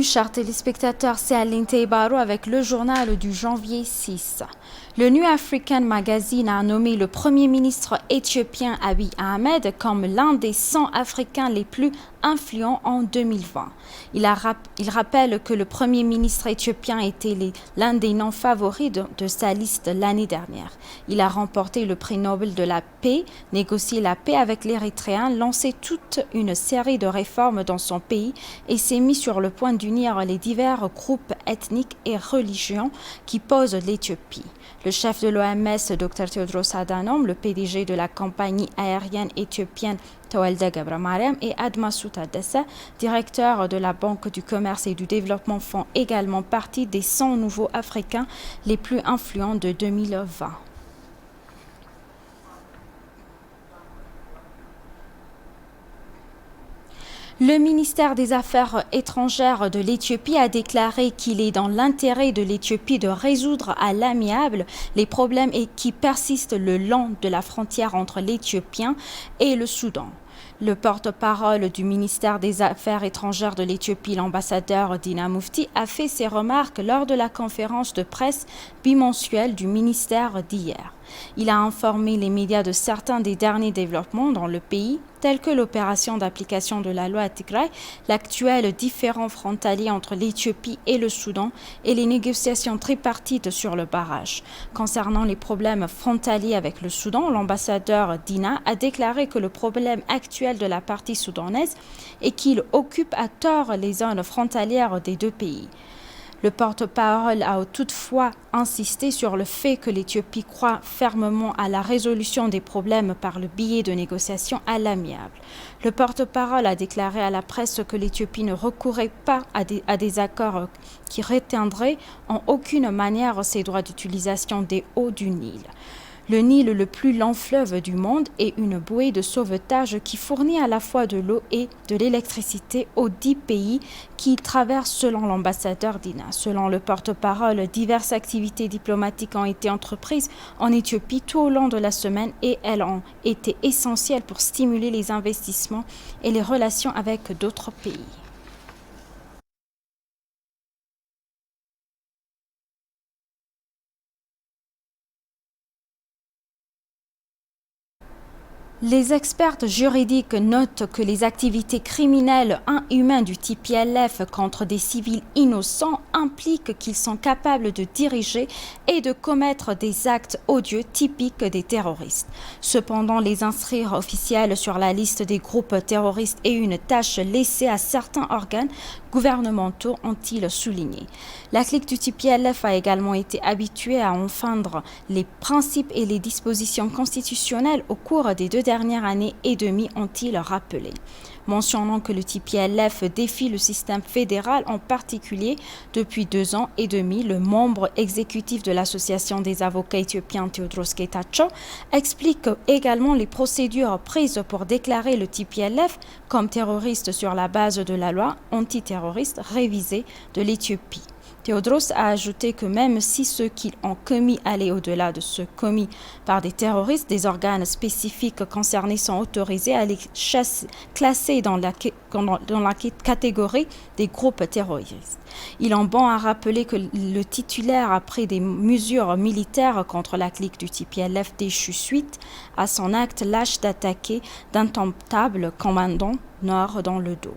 chers téléspectateurs, c'est Aline Teibaro avec le journal du janvier 6. Le New African Magazine a nommé le Premier ministre éthiopien Abiy Ahmed comme l'un des 100 Africains les plus influents en 2020. Il rappelle que le Premier ministre éthiopien était l'un des noms favoris de sa liste l'année dernière. Il a remporté le prix Nobel de la paix, négocié la paix avec l'Érythréen, lancé toute une série de réformes dans son pays et s'est mis sur le point d'unir les divers groupes ethniques et religions qui posent l'Éthiopie. Le chef de l'OMS, Dr Tedros Adhanom, le PDG de la compagnie aérienne éthiopienne Tawalda Gabramariam et Admasou Tadessa, directeur de la Banque du commerce et du développement, font également partie des 100 nouveaux Africains les plus influents de 2020. Le ministère des Affaires étrangères de l'Éthiopie a déclaré qu'il est dans l'intérêt de l'Éthiopie de résoudre à l'amiable les problèmes qui persistent le long de la frontière entre l'Éthiopie et le Soudan. Le porte-parole du ministère des Affaires étrangères de l'Éthiopie, l'ambassadeur Dina Mufti, a fait ses remarques lors de la conférence de presse bimensuelle du ministère d'hier. Il a informé les médias de certains des derniers développements dans le pays, tels que l'opération d'application de la loi à Tigray, l'actuel différend frontalier entre l'Éthiopie et le Soudan et les négociations tripartites sur le barrage. Concernant les problèmes frontaliers avec le Soudan, l'ambassadeur Dina a déclaré que le problème actuel de la partie soudanaise est qu'il occupe à tort les zones frontalières des deux pays. Le porte-parole a toutefois insisté sur le fait que l'Éthiopie croit fermement à la résolution des problèmes par le biais de négociations à l'amiable. Le porte-parole a déclaré à la presse que l'Éthiopie ne recourrait pas à des accords qui retiendraient en aucune manière ses droits d'utilisation des eaux du Nil. Le Nil, le plus long fleuve du monde, est une bouée de sauvetage qui fournit à la fois de l'eau et de l'électricité aux 10 pays qui traversent, selon l'ambassadeur Dina. Selon le porte-parole, diverses activités diplomatiques ont été entreprises en Éthiopie tout au long de la semaine et elles ont été essentielles pour stimuler les investissements et les relations avec d'autres pays. Les experts juridiques notent que les activités criminelles inhumaines du TPLF contre des civils innocents impliquent qu'ils sont capables de diriger et de commettre des actes odieux typiques des terroristes. Cependant, les inscrire officiels sur la liste des groupes terroristes est une tâche laissée à certains organes gouvernementaux, ont-ils souligné. La clique du TPLF a également été habituée à enfreindre les principes et les dispositions constitutionnelles au cours des 2 dernières années et demie, ont-ils rappelé. Mentionnant que le TPLF défie le système fédéral en particulier depuis 2 ans et demi, le membre exécutif de l'Association des avocats éthiopiens Tewodros Getachew explique également les procédures prises pour déclarer le TPLF comme terroriste sur la base de la loi antiterroriste révisée de l'Éthiopie. Tewodros a ajouté que même si ceux qui ont commis allaient au-delà de ceux commis par des terroristes, des organes spécifiques concernés sont autorisés à les classer dans la catégorie des groupes terroristes. Il en bon à rappeler que le titulaire a pris des mesures militaires contre la clique du TPLF déchue suite à son acte lâche d'attaquer d'indomptables commandants noirs dans le dos.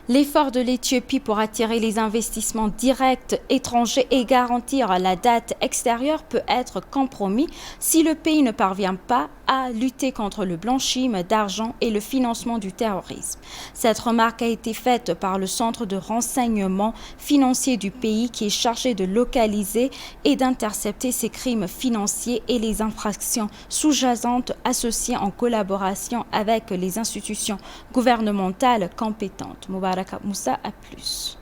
L'effort de l'Éthiopie pour attirer les investissements directs étrangers et garantir la dette extérieure peut être compromis si le pays ne parvient pas à lutter contre le blanchiment d'argent et le financement du terrorisme. Cette remarque a été faite par le Centre de renseignement financier du pays qui est chargé de localiser et d'intercepter ces crimes financiers et les infractions sous-jacentes associées en collaboration avec les institutions gouvernementales compétentes. Moussa a plus.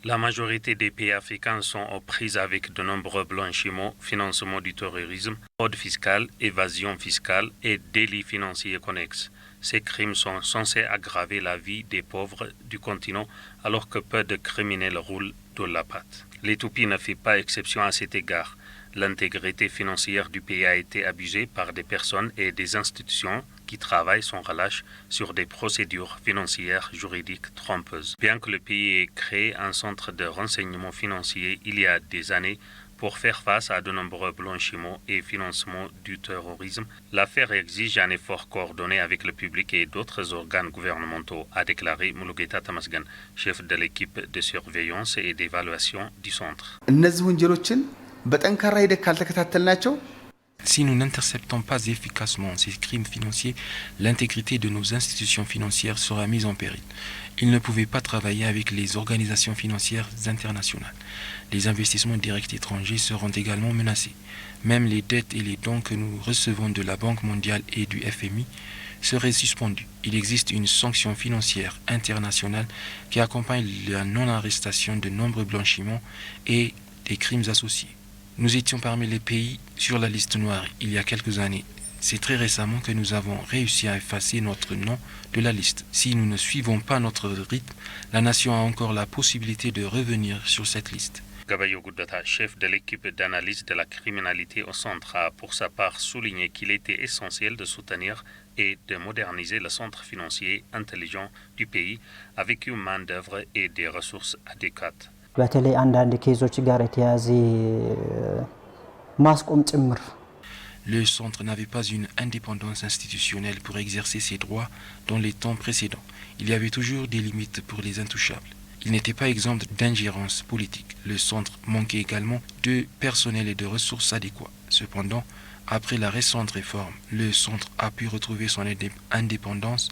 La majorité des pays africains sont aux prises avec de nombreux blanchiments, financement du terrorisme, fraude fiscale, évasion fiscale et délits financiers connexes. Ces crimes sont censés aggraver la vie des pauvres du continent alors que peu de criminels roulent de la patte. L'Éthiopie ne fait pas exception à cet égard. L'intégrité financière du pays a été abusée par des personnes et des institutions qui travaillent sans relâche sur des procédures financières juridiques trompeuses. Bien que le pays ait créé un centre de renseignement financier il y a des années pour faire face à de nombreux blanchiments et financements du terrorisme, l'affaire exige un effort coordonné avec le public et d'autres organes gouvernementaux, a déclaré Mulugeta Tamasgan, chef de l'équipe de surveillance et d'évaluation du centre. Si nous n'interceptons pas efficacement ces crimes financiers, l'intégrité de nos institutions financières sera mise en péril. Ils ne pouvaient pas travailler avec les organisations financières internationales. Les investissements directs étrangers seront également menacés. Même les dettes et les dons que nous recevons de la Banque mondiale et du FMI seraient suspendus. Il existe une sanction financière internationale qui accompagne la non-arrestation de nombreux blanchiments et des crimes associés. Nous étions parmi les pays sur la liste noire il y a quelques années. C'est très récemment que nous avons réussi à effacer notre nom de la liste. Si nous ne suivons pas notre rythme, la nation a encore la possibilité de revenir sur cette liste. Gabayo Goudata, chef de l'équipe d'analyse de la criminalité au centre, a pour sa part souligné qu'il était essentiel de soutenir et de moderniser le centre financier intelligent du pays avec une main-d'œuvre et des ressources adéquates. በተለይ አንዳንድ ኬዞች ጋር የተያዘ ማስቆም ጭምር Le centre n'avait pas une indépendance institutionnelle pour exercer ses droits dans les temps précédents. Il y avait toujours des limites pour les intouchables. Il n'était pas exempt d'ingérence politique. Le centre manquait également de personnel et de ressources adéquats. Cependant, après la récente réforme, le centre a pu retrouver son indépendance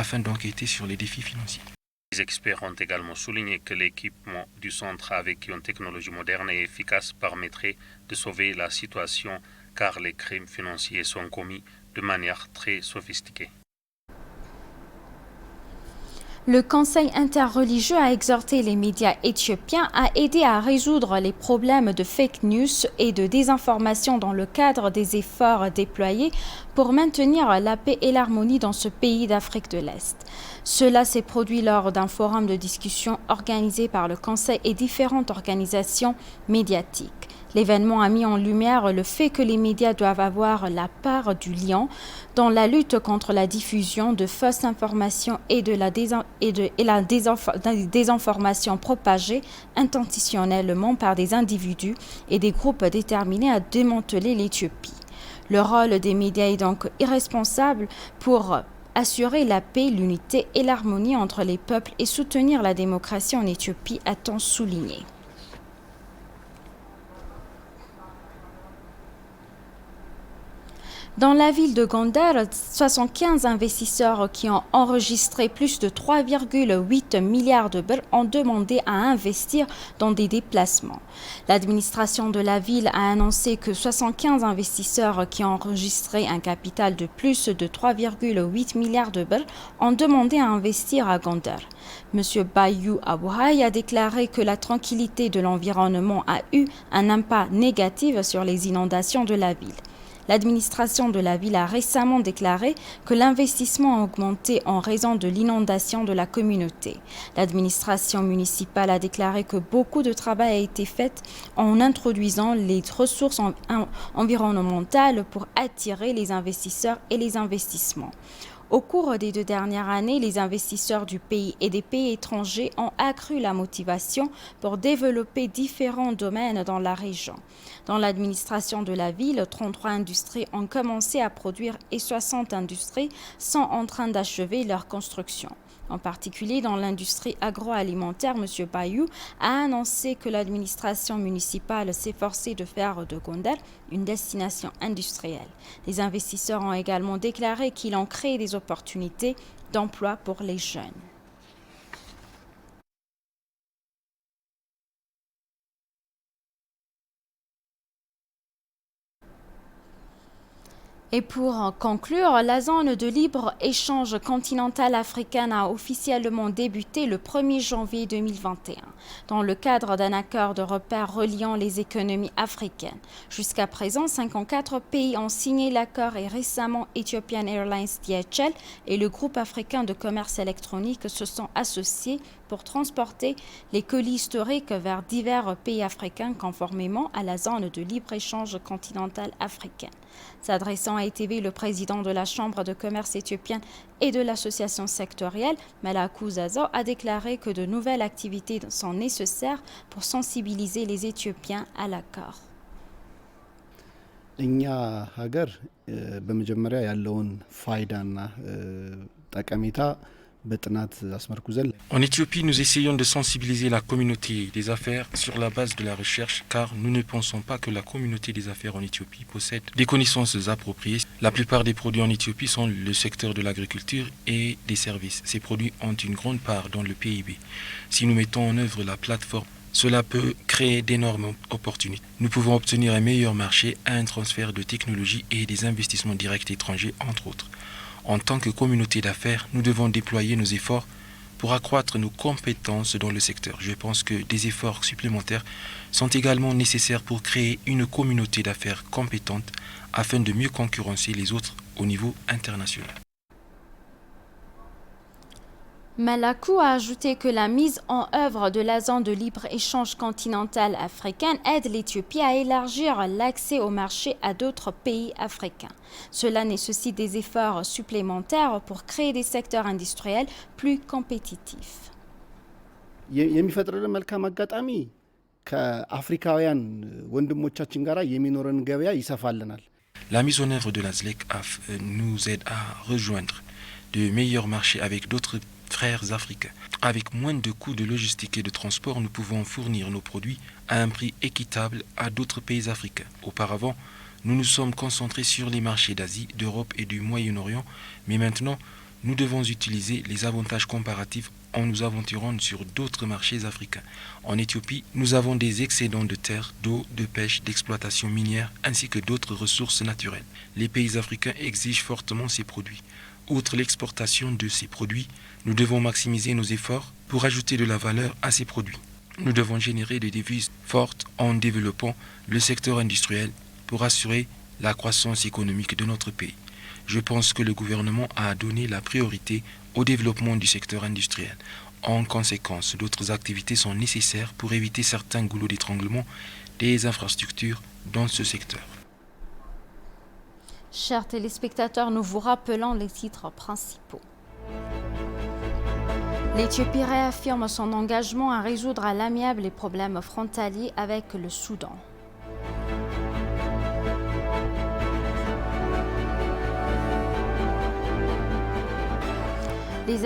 afin d'enquêter sur les défis financiers. Les experts ont également souligné que l'équipement du centre avec une technologie moderne et efficace permettrait de sauver la situation car les crimes financiers sont commis de manière très sophistiquée. Le Conseil interreligieux a exhorté les médias éthiopiens à aider à résoudre les problèmes de fake news et de désinformation dans le cadre des efforts déployés pour maintenir la paix et l'harmonie dans ce pays d'Afrique de l'Est. Cela s'est produit lors d'un forum de discussion organisé par le Conseil et différentes organisations médiatiques. L'événement a mis en lumière le fait que les médias doivent avoir la part du lion dans la lutte contre la diffusion de fausses informations et la désinformation propagée intentionnellement par des individus et des groupes déterminés à démanteler l'Éthiopie. Le rôle des médias est donc irresponsable pour assurer la paix, l'unité et l'harmonie entre les peuples et soutenir la démocratie en Éthiopie, a-t-on souligné. Dans la ville de Gondar, 75 investisseurs qui ont enregistré plus de 3,8 milliards de birr ont demandé à investir dans des déplacements. L'administration de la ville a annoncé que 75 investisseurs qui ont enregistré un capital de plus de 3,8 milliards de birr ont demandé à investir à Gondar. M. Bayou Abouhaï a déclaré que la tranquillité de l'environnement a eu un impact négatif sur les inondations de la ville. L'administration de la ville a récemment déclaré que l'investissement a augmenté en raison de l'inondation de la communauté. L'administration municipale a déclaré que beaucoup de travail a été fait en introduisant les ressources environnementales pour attirer les investisseurs et les investissements. Au cours des 2 dernières années, les investisseurs du pays et des pays étrangers ont accru la motivation pour développer différents domaines dans la région. Dans l'administration de la ville, 33 industries ont commencé à produire et 60 industries sont en train d'achever leur construction. En particulier dans l'industrie agroalimentaire, M. Bayou a annoncé que l'administration municipale s'efforçait de faire de Gondar une destination industrielle. Les investisseurs ont également déclaré qu'ils ont créé des opportunités d'emploi pour les jeunes. Et pour conclure, la zone de libre-échange continentale africaine a officiellement débuté le 1er janvier 2021 dans le cadre d'un accord de repère reliant les économies africaines. Jusqu'à présent, 54 pays ont signé l'accord et récemment Ethiopian Airlines DHL et le groupe africain de commerce électronique se sont associés pour transporter les colis historiques vers divers pays africains conformément à la zone de libre-échange continentale africaine. S'adressant à ETV, le président de la Chambre de commerce éthiopienne et de l'association sectorielle, Malakou Zazo, a déclaré que de nouvelles activités sont nécessaires pour sensibiliser les Éthiopiens à l'accord. እኛ ሀገር በመጀመሪያ ያለውን ፋይዳና ጠቀሜታ በጥናት አስመርኩዘን En Éthiopie, nous essayons de sensibiliser la communauté des affaires sur la base de la recherche car nous ne pensons pas que la communauté des affaires en Éthiopie possède des connaissances appropriées. La plupart des produits en Éthiopie sont le secteur de l'agriculture et des services. Ces produits ont une grande part dans le PIB. Si nous mettons en œuvre la plateforme, cela peut créer d'énormes opportunités. Nous pouvons obtenir un meilleur marché, un transfert de technologie et des investissements directs étrangers, entre autres. En tant que communauté d'affaires, nous devons déployer nos efforts pour accroître nos compétences dans le secteur. Je pense que des efforts supplémentaires sont également nécessaires pour créer une communauté d'affaires compétente afin de mieux concurrencer les autres au niveau international. Malakou a ajouté que la mise en œuvre de la zone de libre-échange continentale africaine aide l'Éthiopie à élargir l'accès au marché à d'autres pays africains. Cela nécessite des efforts supplémentaires pour créer des secteurs industriels plus compétitifs. የሚፈጥረን መልካም አጋጣሚ ከአፍሪካውያን ወንድሞቻችን ጋር የሚኖረን ገበያ ይሰፋልናል። La mise en œuvre de la ZLEC nous aide à rejoindre de meilleurs marchés avec d'autres frères africains. Avec moins de coûts de logistique et de transport, nous pouvons fournir nos produits à un prix équitable à d'autres pays africains. Auparavant, nous nous sommes concentrés sur les marchés d'Asie, d'Europe et du Moyen-Orient, mais maintenant, nous devons utiliser les avantages comparatifs en nous aventurant sur d'autres marchés africains. En Éthiopie, nous avons des excédents de terre, d'eau, de pêche, d'exploitation minière, ainsi que d'autres ressources naturelles. Les pays africains exigent fortement ces produits. Outre l'exportation de ces produits, nous devons maximiser nos efforts pour ajouter de la valeur à ces produits. Nous devons générer des devises fortes en développant le secteur industriel pour assurer la croissance économique de notre pays. Je pense que le gouvernement a donné la priorité au développement du secteur industriel. En conséquence, d'autres activités sont nécessaires pour éviter certains goulots d'étranglement des infrastructures dans ce secteur. Chers téléspectateurs, nous vous rappelons les titres principaux. L'Éthiopie réaffirme son engagement à résoudre à l'amiable les problèmes frontaliers avec le Soudan. Les